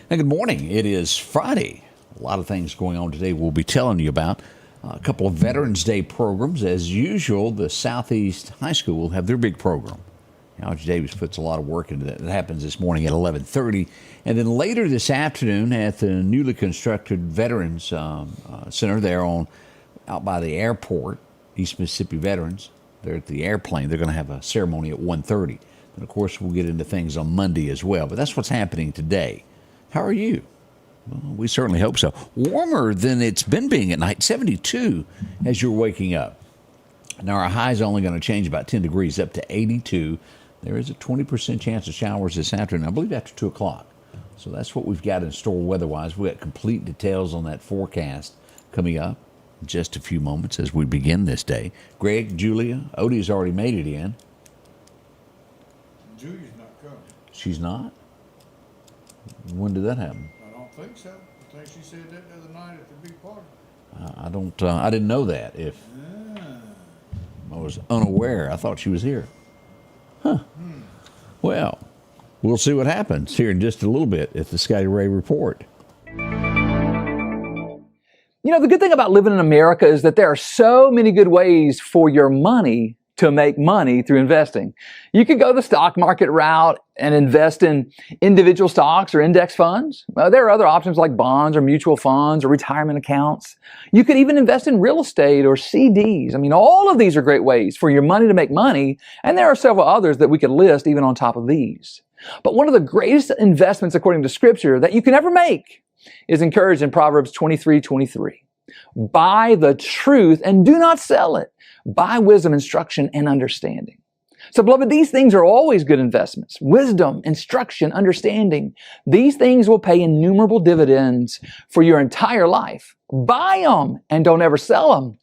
And good morning. It is Friday. A lot of things going on today we'll be telling you about. A couple of Veterans Day programs. As usual, the Southeast High School will have their big program. Alex Davis puts a lot of work into that. It happens this morning at 11:30. And then later this afternoon at the newly constructed Veterans Center there out by the airport, East Mississippi Veterans, they're at the airplane. They're going to have a ceremony at 1:30. And, of course, we'll get into things on Monday as well. But that's what's happening today. How are you? Well, we certainly hope so. Warmer than it's been being at night, 72 as you're waking up. Now, our high is only going to change about 10 degrees up to 82. There is a 20% chance of showers this afternoon, I believe after 2 o'clock. So that's what we've got in store weather-wise. We've got complete details on that forecast coming up in just a few moments as we begin this day. Greg, Julia, Odie's already made it in. Julia's not coming. She's not? When did that happen? I don't think so. I think she said that the other night at the big party. I didn't know that. If I was unaware, I thought she was here. Huh. Well, we'll see what happens here in just a little bit at the Scotty Ray Report. You know, the good thing about living in America is that there are so many good ways for your money to make money through investing. You could go the stock market route and invest in individual stocks or index funds. There are other options like bonds or mutual funds or retirement accounts. You could even invest in real estate or CDs. I mean, all of these are great ways for your money to make money, and there are several others that we could list even on top of these. But one of the greatest investments according to Scripture that you can ever make is encouraged in Proverbs 23:23. Buy the truth and do not sell it. Buy wisdom, instruction, and understanding. So, beloved, these things are always good investments. Wisdom, instruction, understanding. These things will pay innumerable dividends for your entire life. Buy them and don't ever sell them.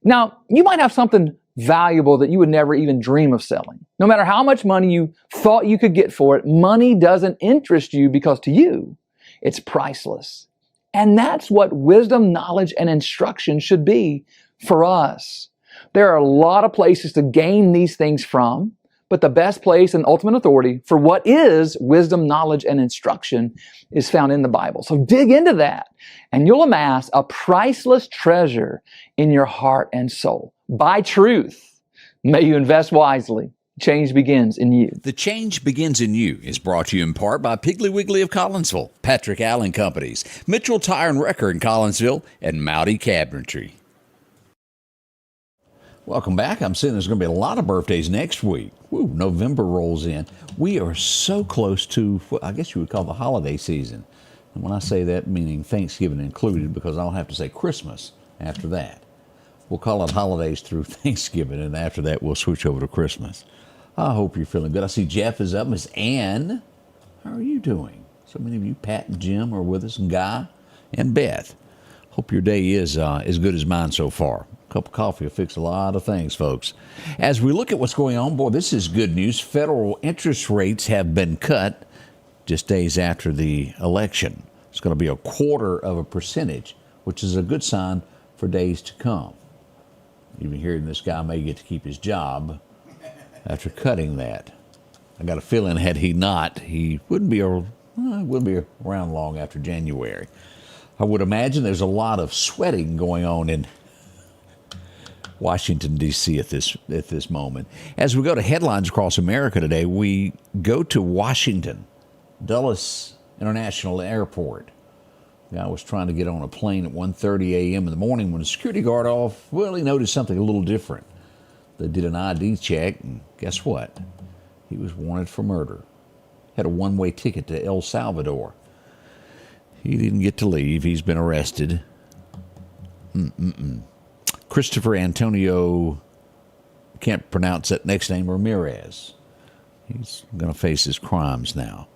Now, you might have something valuable that you would never even dream of selling. No matter how much money you thought you could get for it, money doesn't interest you because to you, it's priceless. And that's what wisdom, knowledge, and instruction should be for us. There are a lot of places to gain these things from, but the best place and ultimate authority for what is wisdom, knowledge, and instruction is found in the Bible. So dig into that, and you'll amass a priceless treasure in your heart and soul. Buy truth. May you invest wisely. Change begins in you. The Change Begins in You is brought to you in part by Piggly Wiggly of Collinsville, Patrick Allen Companies, Mitchell Tire and Wrecker in Collinsville, and Mowdy Cabinetry. Welcome back. I'm saying there's going to be a lot of birthdays next week. Woo, November rolls in. We are so close to what I guess you would call the holiday season. And when I say that, meaning Thanksgiving included, because I'll have to say Christmas after that. We'll call it holidays through Thanksgiving, and after that, we'll switch over to Christmas. I hope you're feeling good. I see Jeff is up. Miss Ann, how are you doing? So many of you, Pat and Jim, are with us, and Guy and Beth. Hope your day is as good as mine so far. A cup of coffee will fix a lot of things, folks. As we look at what's going on, boy, this is good news. Federal interest rates have been cut just days after the election. It's going to be 1/4%, which is a good sign for days to come. Even hearing this guy may get to keep his job after cutting that. I got a feeling had he not, he wouldn't be around long after January. I would imagine there's a lot of sweating going on in Washington, D.C. at this moment. As we go to headlines across America today, we go to Washington, Dulles International Airport. The guy was trying to get on a plane at 1:30 a.m. in the morning when the security guard he noticed something a little different. They did an ID check, and guess what? He was wanted for murder. Had a one-way ticket to El Salvador. He didn't get to leave. He's been arrested. Christopher Antonio, can't pronounce that next name, Ramirez. He's going to face his crimes now.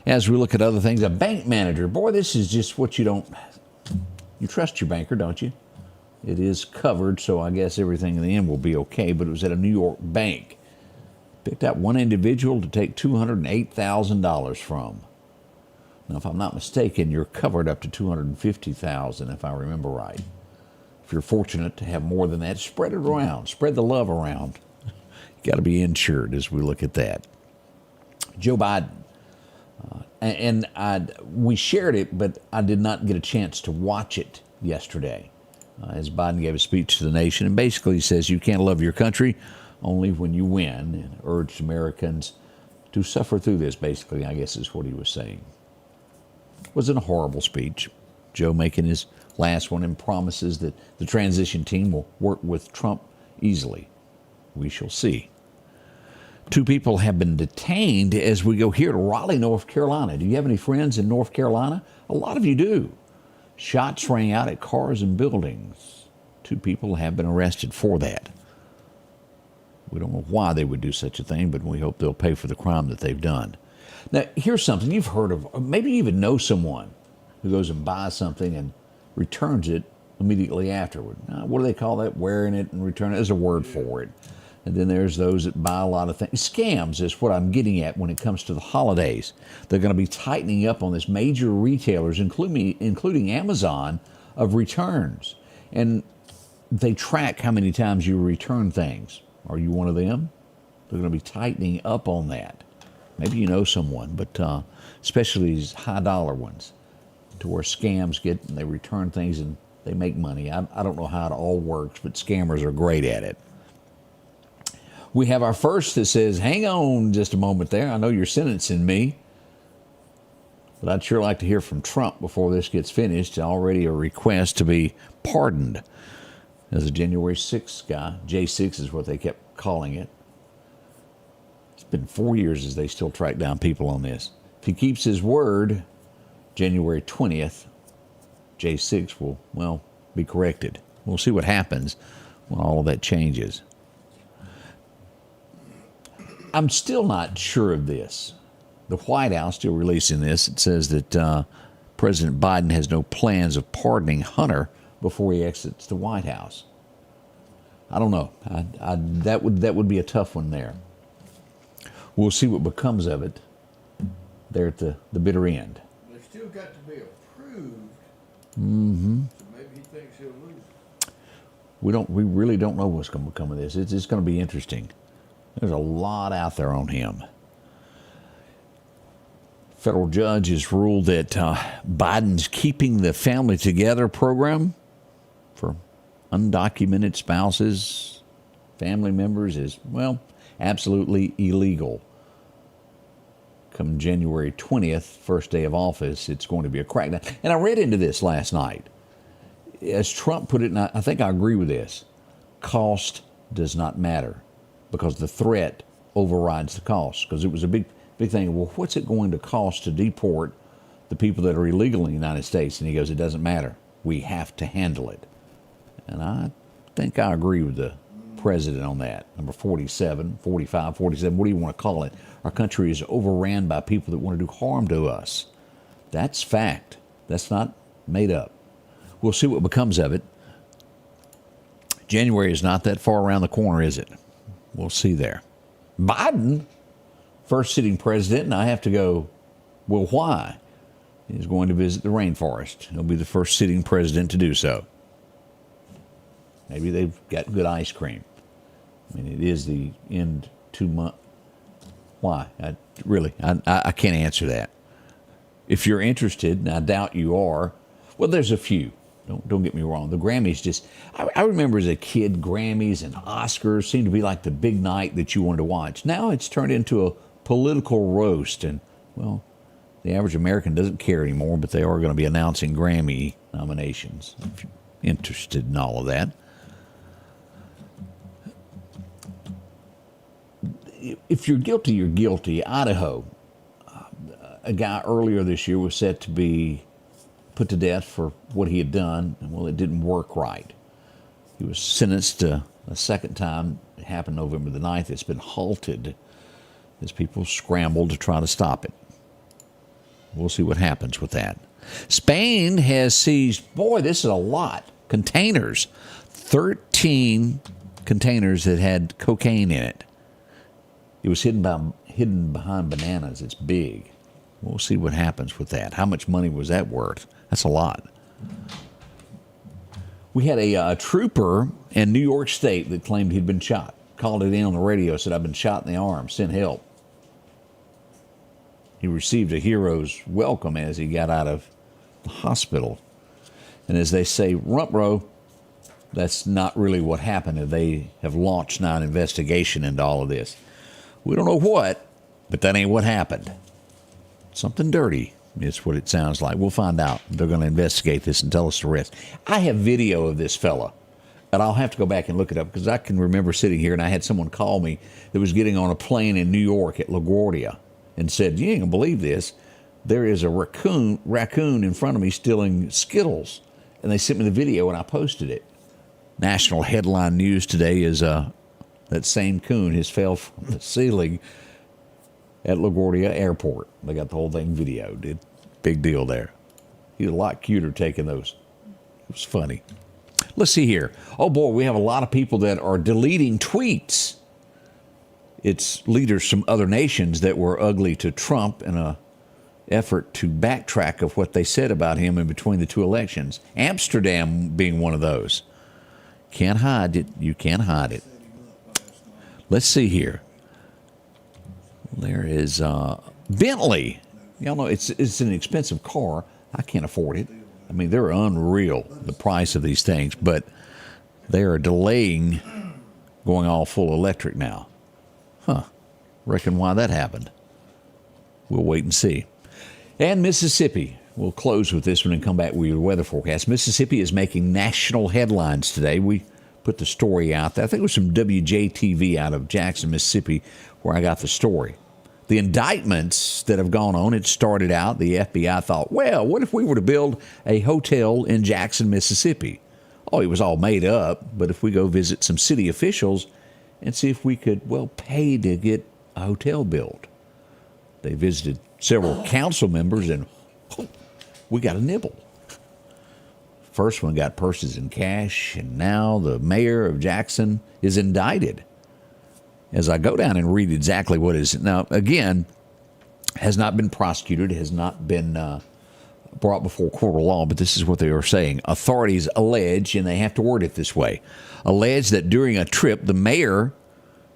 As we look at other things, a bank manager. Boy, this is just what you trust your banker, don't you? It is covered, so I guess everything in the end will be okay, but it was at a New York bank. Picked out one individual to take $208,000 from. Now, if I'm not mistaken, you're covered up to $250,000, if I remember right. If you're fortunate to have more than that, spread it around. Spread the love around. You got to be insured as we look at that. Joe Biden we shared it, but I did not get a chance to watch it yesterday. As Biden gave a speech to the nation, and basically he says you can't love your country only when you win, and urged Americans to suffer through this, basically, I guess is what he was saying. It wasn't a horrible speech. Joe making his last one and promises that the transition team will work with Trump easily. We shall see. 2 people have been detained as we go here to Raleigh, North Carolina. Do you have any friends in North Carolina? A lot of you do. Shots rang out at cars and buildings. 2 people have been arrested for that. We don't know why they would do such a thing, but we hope they'll pay for the crime that they've done. Now, here's something you've heard of, or maybe you even know someone who goes and buys something and returns it immediately afterward. Now, what do they call that? Wearing it and returning it? There's a word for it. And then there's those that buy a lot of things. Scams is what I'm getting at when it comes to the holidays. They're going to be tightening up on this. Major retailers, including Amazon, of returns. And they track how many times you return things. Are you one of them? They're going to be tightening up on that. Maybe you know someone, but especially these high-dollar ones, to where scams get, and they return things and they make money. I don't know how it all works, but scammers are great at it. We have our first that says, hang on just a moment there. I know you're sentencing me, but I'd sure like to hear from Trump before this gets finished. Already a request to be pardoned. As a January 6th guy, J6 is what they kept calling it. It's been 4 years as they still track down people on this. If he keeps his word, January 20th, J6 will, well, be corrected. We'll see what happens when all of that changes. I'm still not sure of this. The White House still releasing this. It says that President Biden has no plans of pardoning Hunter before he exits the White House. I don't know. That would be a tough one there. We'll see what becomes of it there at the bitter end. They still got to be approved. Mm-hmm. So maybe he thinks he'll lose it. We really don't know what's going to become of this. It's going to be interesting. There's a lot out there on him. Federal judge has ruled that Biden's Keeping the Family Together program for undocumented spouses, family members is, well, absolutely illegal. Come January 20th, first day of office, it's going to be a crackdown. And I read into this last night. As Trump put it, and I think I agree with this, cost does not matter because the threat overrides the cost. Because it was a big thing. Well, what's it going to cost to deport the people that are illegal in the United States? And he goes, it doesn't matter. We have to handle it. And I think I agree with the president on that. Number 47, 45, 47, what do you want to call it? Our country is overran by people that want to do harm to us. That's fact. That's not made up. We'll see what becomes of it. January is not that far around the corner, is it? We'll see there. Biden, first sitting president, and I have to go, well, why? He's going to visit the rainforest. He'll be the first sitting president to do so. Maybe they've got good ice cream. I mean, it is the end 2 month. Why? I can't answer that. If you're interested, and I doubt you are, well, there's a few. Don't get me wrong. The Grammys just, I remember as a kid, Grammys and Oscars seemed to be like the big night that you wanted to watch. Now it's turned into a political roast, and, well, the average American doesn't care anymore, but they are going to be announcing Grammy nominations. If you're interested in all of that. If you're guilty, you're guilty. Idaho, a guy earlier this year was set to be put to death for what he had done, and well, it didn't work right. He was sentenced a second time. It happened November the 9th. It's been halted as people scramble to try to stop it. We'll see what happens with that. Spain has seized, boy, this is a lot, containers. 13 containers that had cocaine in it. It was hidden behind bananas. It's big. We'll see what happens with that. How much money was that worth? That's a lot. We had a trooper in New York State that claimed he'd been shot. Called it in on the radio, said, I've been shot in the arm, send help. He received a hero's welcome as he got out of the hospital. And as they say, rump row, that's not really what happened. They have launched now an investigation into all of this. We don't know what, but that ain't what happened. Something dirty is what it sounds like. We'll find out. They're going to investigate this and tell us the rest. I have video of this fella, and I'll have to go back and look it up because I can remember sitting here and I had someone call me that was getting on a plane in New York at LaGuardia and said, you ain't going to believe this. There is a raccoon in front of me stealing Skittles. And they sent me the video and I posted it. National headline news today is that same coon has fell from the ceiling at LaGuardia Airport. They got the whole thing videoed. Big deal there. He was a lot cuter taking those. It was funny. Let's see here. Oh, boy, we have a lot of people that are deleting tweets. It's leaders from other nations that were ugly to Trump in a effort to backtrack of what they said about him in between the two elections. Amsterdam being one of those. Can't hide it. You can't hide it. Let's see here. There is Bentley. Y'all know it's an expensive car. I can't afford it. I mean, they're unreal, the price of these things, but they are delaying going all full electric now. Reckon why that happened. We'll wait and see. And Mississippi. We'll close with this one and come back with your weather forecast. Mississippi is making national headlines today. We put the story out there. I think it was from WJTV out of Jackson, Mississippi, where I got the story. The indictments that have gone on, it started out, the FBI thought, well, what if we were to build a hotel in Jackson, Mississippi? Oh, it was all made up, but if we go visit some city officials and see if we could, well, pay to get a hotel built. They visited several council members and we got a nibble. First one got purses in cash, and now the mayor of Jackson is indicted. As I go down and read exactly what is now, again, has not been prosecuted, has not been brought before court of law, but this is what they are saying. Authorities allege, and they have to word it this way, allege that during a trip, the mayor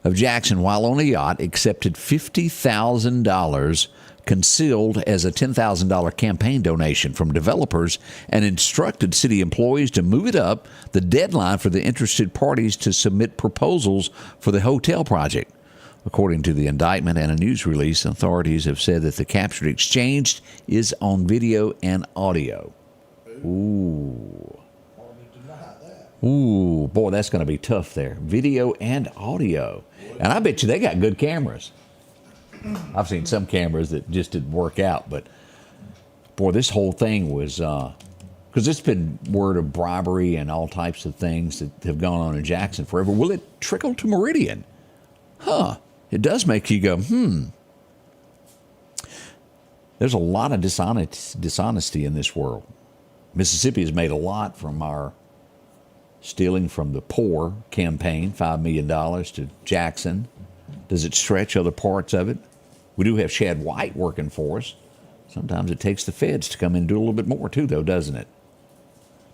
of Jackson, while on a yacht, accepted $50,000 concealed as a $10,000 campaign donation from developers and instructed city employees to move it up the deadline for the interested parties to submit proposals for the hotel project. According to the indictment and a news release, authorities have said that the captured exchange is on video and audio. Ooh. Ooh, boy, that's going to be tough there. Video and audio. And I bet you they got good cameras. I've seen some cameras that just didn't work out, but boy, this whole thing was, because it's been word of bribery and all types of things that have gone on in Jackson forever. Will it trickle to Meridian? It does make you go, There's a lot of dishonesty in this world. Mississippi has made a lot from our stealing from the poor campaign, $5 million to Jackson. Does it stretch other parts of it? We do have Chad White working for us. Sometimes it takes the feds to come in and do a little bit more too, though, doesn't it?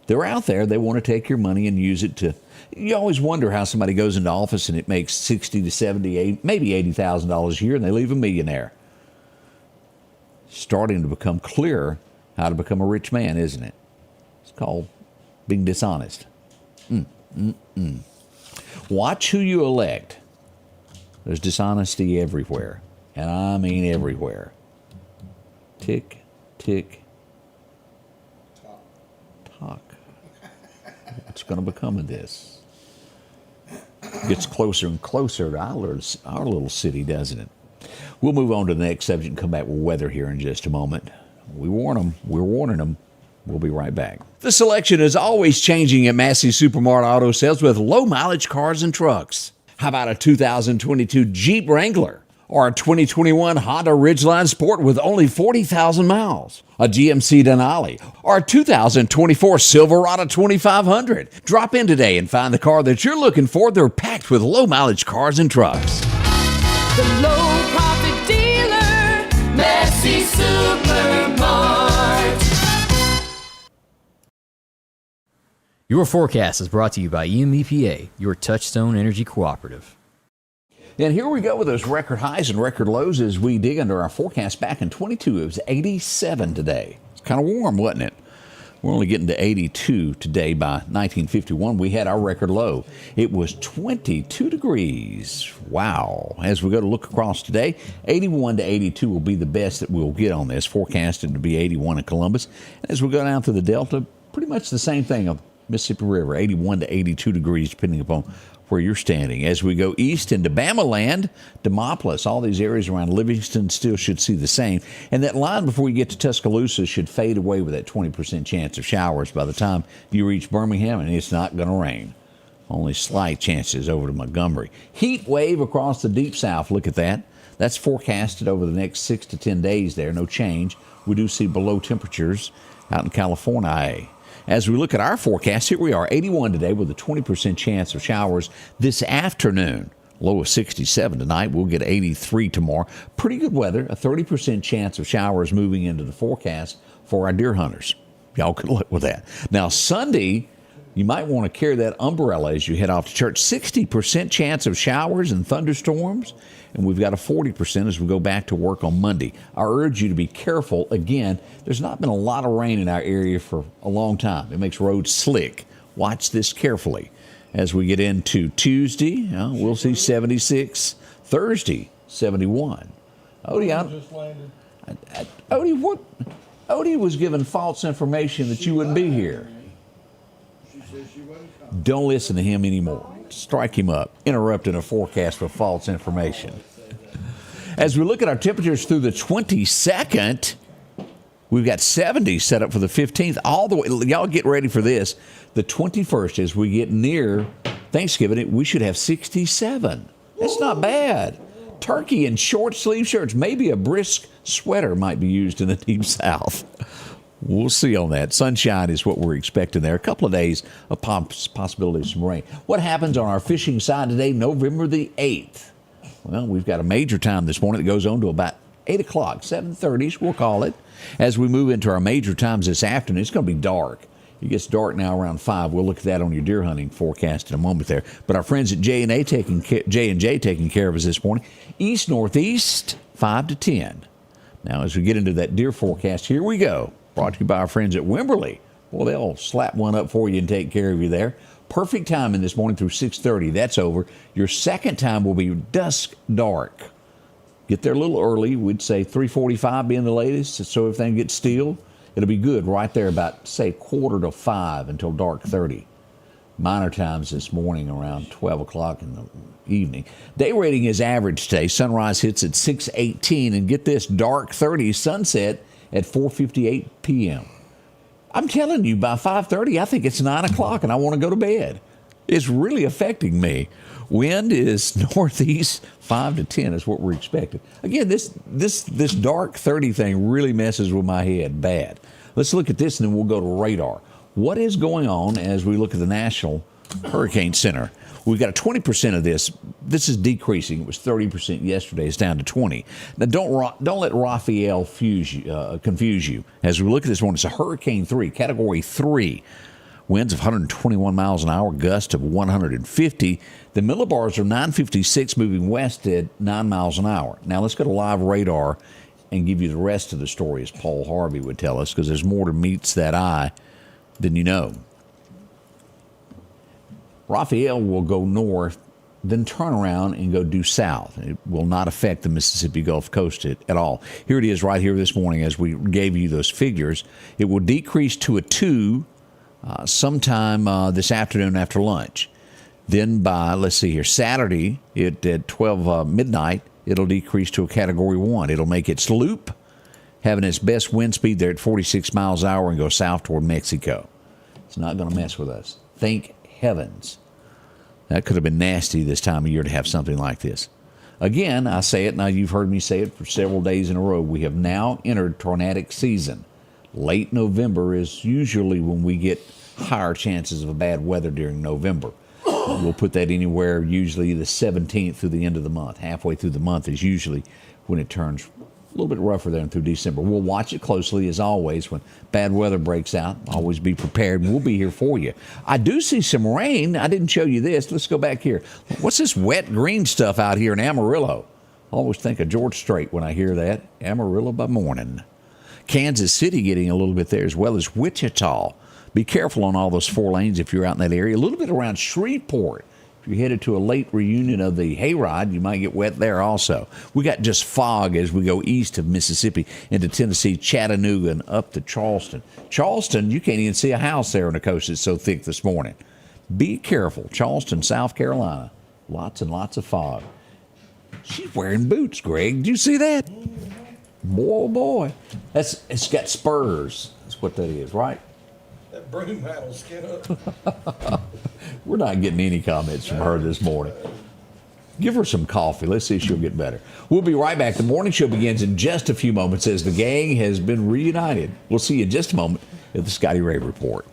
They're out there. They want to take your money and use it to... You always wonder how somebody goes into office and it makes $60 to $70, maybe $80,000 a year, and they leave a millionaire. Starting to become clear how to become a rich man, isn't it? It's called being dishonest. Watch who you elect. There's dishonesty everywhere. And I mean everywhere. Tick, tick, tock. What's going to become of this? Gets closer and closer to our little city, doesn't it? We'll move on to the next subject and come back with weather here in just a moment. We warn them. We're warning them. We'll be right back. The selection is always changing at Massey Supermart Auto Sales with low-mileage cars and trucks. How about a 2022 Jeep Wrangler or a 2021 Honda Ridgeline Sport with only 40,000 miles? A GMC Denali or a 2024 Silverado 2500? Drop in today and find the car that you're looking for. They're packed with low-mileage cars and trucks. The low-profit dealer, Massey Supermart. Your forecast is brought to you by EMEPA, your Touchstone Energy Cooperative. And here we go with those record highs and record lows as we dig into our forecast. Back in 22, it was 87 today. It's kind of warm, wasn't it? We're only getting to 82 today. By 1951, we had our record low. It was 22 degrees. Wow. As we go to look across today, 81 to 82 will be the best that we'll get on this. Forecasted to be 81 in Columbus. And as we go down through the Delta, pretty much the same thing of Mississippi River, 81 to 82 degrees, depending upon where you're standing. As we go east into Bama land, Demopolis, all these areas around Livingston still should see the same. And that line before we get to Tuscaloosa should fade away with that 20% chance of showers by the time you reach Birmingham, and it's not going to rain. Only slight chances over to Montgomery. Heat wave across the deep south. Look at that. That's forecasted over the next 6 to 10 days there. No change. We do see below temperatures out in California. As we look at our forecast, here we are, 81 today with a 20% chance of showers this afternoon. Low of 67 tonight. We'll get 83 tomorrow. Pretty good weather. A 30% chance of showers moving into the forecast for our deer hunters. Y'all can look with that. Now, Sunday, you might want to carry that umbrella as you head off to church. 60% chance of showers and thunderstorms. And we've got a 40% as we go back to work on Monday. I urge you to be careful. Again, there's not been a lot of rain in our area for a long time. It makes roads slick. Watch this carefully. As we get into Tuesday, we'll see 76. Thursday, 71. Odie, Odie was given false information that you wouldn't be here. She said she wasn't coming. Don't listen to him anymore. Strike him up, interrupting a forecast for false information. As we look at our temperatures through the 22nd, we've got 70 set up for the 15th. All the way, y'all get ready for this. The 21st, as we get near Thanksgiving, we should have 67. That's not bad. Turkey and short sleeve shirts. Maybe a brisk sweater might be used in the deep south. We'll see on that. Sunshine is what we're expecting there. A couple of days of possibility of some rain. What happens on our fishing side today, November the 8th? Well, we've got a major time this morning that goes on to about 8 o'clock, 7:30, we'll call it. As we move into our major times this afternoon, it's going to be dark. It gets dark now around 5. We'll look at that on your deer hunting forecast in a moment there. But our friends at J&J taking care of us this morning. East-northeast, 5 to 10. Now, as we get into that deer forecast, here we go. Brought to you by our friends at Wimberley. Well, they'll slap one up for you and take care of you there. Perfect timing this morning through 6:30. That's over. Your second time will be dusk dark. Get there a little early. We'd say 3:45 being the latest, so everything gets still. It'll be good right there about, say, 4:45 until dark 30. Minor times this morning around 12 o'clock in the evening. Day rating is average today. Sunrise hits at 6:18. And get this, dark 30, sunset at 4:58 p.m. I'm telling you, by 5:30, I think it's 9 o'clock and I want to go to bed. It's really affecting me. Wind is northeast, 5 to 10 is what we're expecting. Again, this dark 30 thing really messes with my head bad. Let's look at this and then we'll go to radar. What is going on as we look at the National Hurricane Center? We've got a 20% of this. This is decreasing. It was 30% yesterday. It's down to 20. Now, don't let Raphael confuse you. As we look at this one, it's a Hurricane 3, Category 3. Winds of 121 miles an hour, gust of 150. The millibars are 956 moving west at 9 miles an hour. Now, let's go to live radar and give you the rest of the story, as Paul Harvey would tell us, because there's more to meets that eye than you know. Raphael will go north, then turn around and go due south. It will not affect the Mississippi Gulf Coast at all. Here it is right here this morning as we gave you those figures. It will decrease to a 2 sometime this afternoon after lunch. Then by, let's see here, Saturday at 12 midnight, it'll decrease to a Category 1. It'll make its loop, having its best wind speed there at 46 miles an hour and go south toward Mexico. It's not going to mess with us. Thank heavens. That could have been nasty this time of year to have something like this. Again, I say it, now you've heard me say it for several days in a row. We have now entered tornadic season. Late November is usually when we get higher chances of bad weather during November. We'll put that anywhere usually the 17th through the end of the month. Halfway through the month is usually when it turns A little bit rougher there through December. We'll watch it closely as always when bad weather breaks out. Always be prepared, and we'll be here for you. I do see some rain. I didn't show you this. Let's go back here. What's this wet green stuff out here in Amarillo? I always think of George Strait when I hear that. Amarillo by morning. Kansas City getting a little bit there, as well as Wichita. Be careful on all those 4 lanes if you're out in that area. A little bit around Shreveport. If you're headed to a late reunion of the hayride, you might get wet there also. We got just fog as we go east of Mississippi into Tennessee, Chattanooga, and up to Charleston. Charleston, you can't even see a house there on the coast. It's so thick this morning. Be careful. Charleston, South Carolina. Lots and lots of fog. She's wearing boots, Greg. Did you see that? Boy, oh boy. It's got spurs. That's what that is, right? That broom handle skin up. We're not getting any comments from her this morning. Give her some coffee. Let's see if she'll get better. We'll be right back. The morning show begins in just a few moments as the gang has been reunited. We'll see you in just a moment at the Scotty Ray Report.